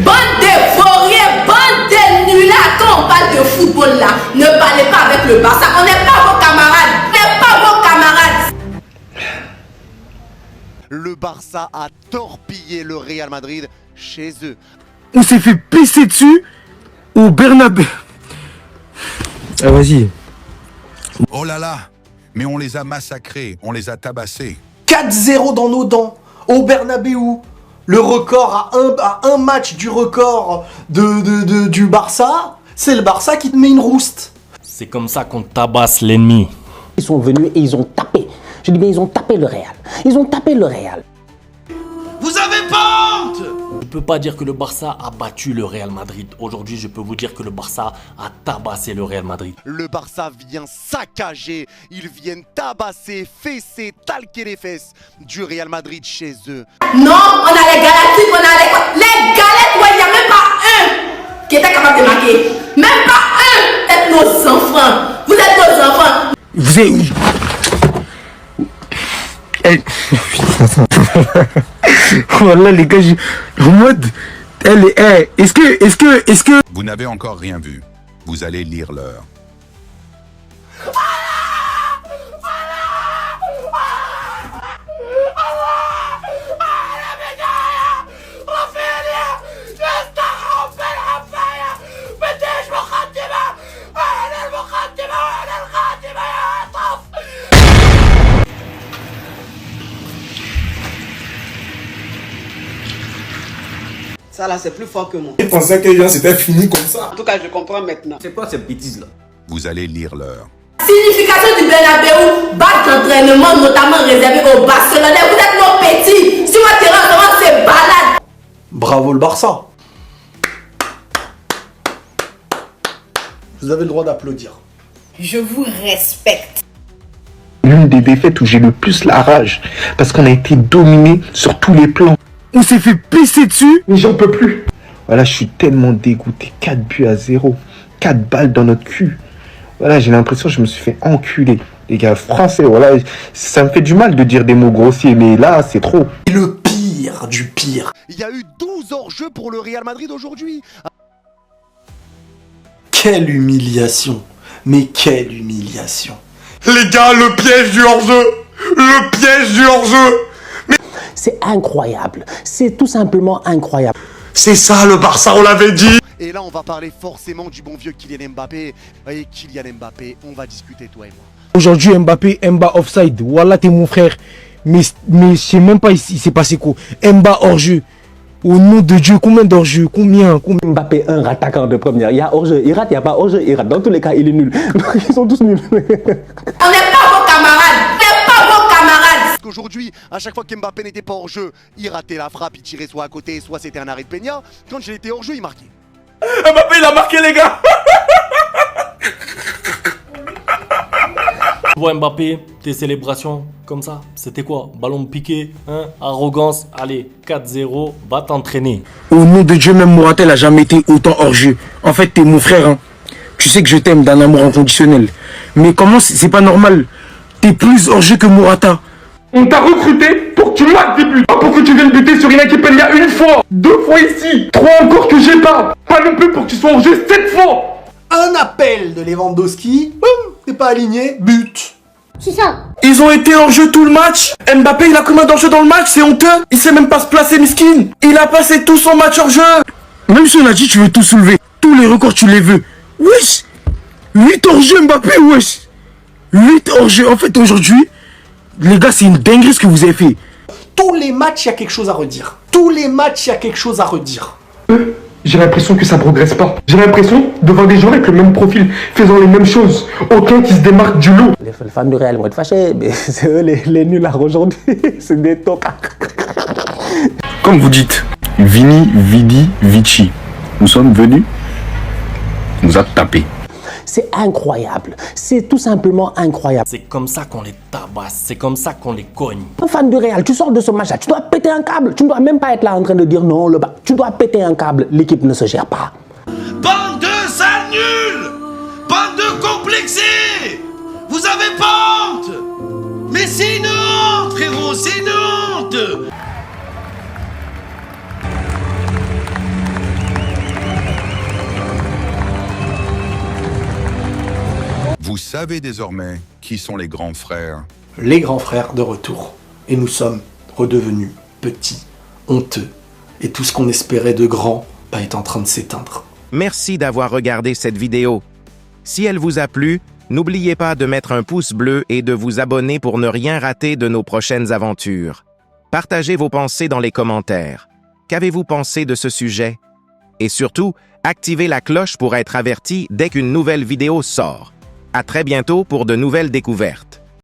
Bande de vauriens, bande de nullards, quand on parle de football là, ne parlez pas avec le Barça. On n'est pas vos camarades. On n'est pas vos camarades. Le Barça a torpillé le Real Madrid chez eux. On s'est fait pisser dessus au Bernabé. Ah, vas-y. Oh là là, mais on les a massacrés, on les a tabassés. 4-0 dans nos dents, au Bernabéu. Le record à un match du record du Barça, c'est le Barça qui te met une rouste. C'est comme ça qu'on tabasse l'ennemi. Ils sont venus et ils ont tapé. Je dis bien, ils ont tapé le Real. Ils ont tapé le Real. Vous avez pas honte? Je peux pas dire que le Barça a battu le Real Madrid. Aujourd'hui, je peux vous dire que le Barça a tabassé le Real Madrid. Le Barça vient saccager, ils viennent tabasser, fesser, talquer les fesses du Real Madrid chez eux. Non, on a les Galactiques, on a les galettes, ouais, il n'y a même pas un qui était capable de marquer. Même pas un. Vous êtes nos enfants. Vous êtes nos enfants. Vous êtes... Hey. Voilà les gars, en mode... Est-ce que... Vous n'avez encore rien vu. Vous allez lire l'heure. Ça là, c'est plus fort que moi. Je pensais que c'était fini comme ça. En tout cas, je comprends maintenant. C'est quoi ces bêtises là? Vous allez lire l'heure. Signification du Bernabéu, bac d'entraînement notamment réservé aux Barcelonais. Vous êtes nos petits. Sur votre terrain, vraiment, c'est balade. Bravo le Barça. Vous avez le droit d'applaudir. Je vous respecte. L'une des défaites où j'ai le plus la rage, parce qu'on a été dominé sur tous les plans. On s'est fait pisser dessus, mais j'en peux plus. Voilà, je suis tellement dégoûté. 4-0. 4 balles dans notre cul. Voilà, j'ai l'impression que je me suis fait enculer. Les gars, français, voilà, ça me fait du mal de dire des mots grossiers, mais là, c'est trop. Et le pire du pire. Il y a eu 12 hors-jeux pour le Real Madrid aujourd'hui. Quelle humiliation. Mais quelle humiliation. Les gars, le piège du hors-jeu. Le piège du hors-jeu. C'est incroyable. C'est tout simplement incroyable. C'est ça le Barça, on l'avait dit. Et là, on va parler forcément du bon vieux Kylian Mbappé. Et Kylian Mbappé, on va discuter, toi et moi. Aujourd'hui, Mbappé, Mba offside. Voilà, t'es mon frère. Mais je sais même pas ici, il s'est passé quoi. Mba hors-jeu. Au nom de Dieu, combien d'hors-jeu? Combien? Mbappé, un attaquant de première. Il y a hors-jeu, il rate, il n'y a pas hors-jeu, il rate. Dans tous les cas, il est nul. Ils sont tous nuls. On n'est pas vos camarades. On n'est pas vos camarades. Parce qu'aujourd'hui, à chaque fois qu'Mbappé n'était pas hors jeu, il ratait la frappe, il tirait soit à côté, soit c'était un arrêt de Peña. Quand il était hors jeu, il marquait. Mbappé, il a marqué, les gars. Tu vois Mbappé, tes célébrations comme ça, c'était quoi? Ballon piqué, hein? Arrogance, allez, 4-0, va t'entraîner. Au nom de Dieu, même Morata n'a jamais été autant hors-jeu. En fait, t'es mon frère, hein. Tu sais que je t'aime d'un amour inconditionnel. Mais comment c'est pas normal? T'es plus hors-jeu que Morata. On t'a recruté pour que tu marques des buts. Pas pour que tu viennes buter sur Inaki Peña une fois, 2 fois ici, 3 encore que j'ai pas. Pas non plus pour que tu sois hors-jeu 7 fois. Un appel de Lewandowski. Boum, t'es pas aligné. But. C'est ça. Ils ont été hors-jeu tout le match. Mbappé, il a combien d'hors-jeu dans le match? C'est honteux. Il sait même pas se placer, miskin. Il a passé tout son match hors-jeu. Même si on a dit tu veux tout soulever, tous les records tu les veux. Wesh. 8 hors-jeu Mbappé, wesh. 8 hors-jeu. En fait, aujourd'hui, les gars, c'est une dinguerie ce que vous avez fait. Tous les matchs, il y a quelque chose à redire. Tous les matchs, il y a quelque chose à redire. J'ai l'impression que ça progresse pas. J'ai l'impression de voir des gens avec le même profil, faisant les mêmes choses. Aucun qui se démarque du lot. Les fans du Real vont être fâchés, mais c'est eux les nuls aujourd'hui. C'est des tocards. Comme vous dites, Vini, Vidi, Vici. Nous sommes venus, nous a tapé. C'est incroyable. C'est tout simplement incroyable. C'est comme ça qu'on les tabasse, c'est comme ça qu'on les cogne. Un fan du Real, tu sors de ce match-là, tu dois péter un câble. Tu ne dois même pas être là en train de dire non, tu dois péter un câble. L'équipe ne se gère pas. Bande de sales nuls! Bande de complexés! Vous avez pas honte! Mais c'est une honte, frérot, c'est une honte! Vous savez désormais qui sont les grands frères. Les grands frères de retour. Et nous sommes redevenus petits, honteux. Et tout ce qu'on espérait de grand est en train de s'éteindre. Merci d'avoir regardé cette vidéo. Si elle vous a plu, n'oubliez pas de mettre un pouce bleu et de vous abonner pour ne rien rater de nos prochaines aventures. Partagez vos pensées dans les commentaires. Qu'avez-vous pensé de ce sujet? Et surtout, activez la cloche pour être averti dès qu'une nouvelle vidéo sort. À très bientôt pour de nouvelles découvertes.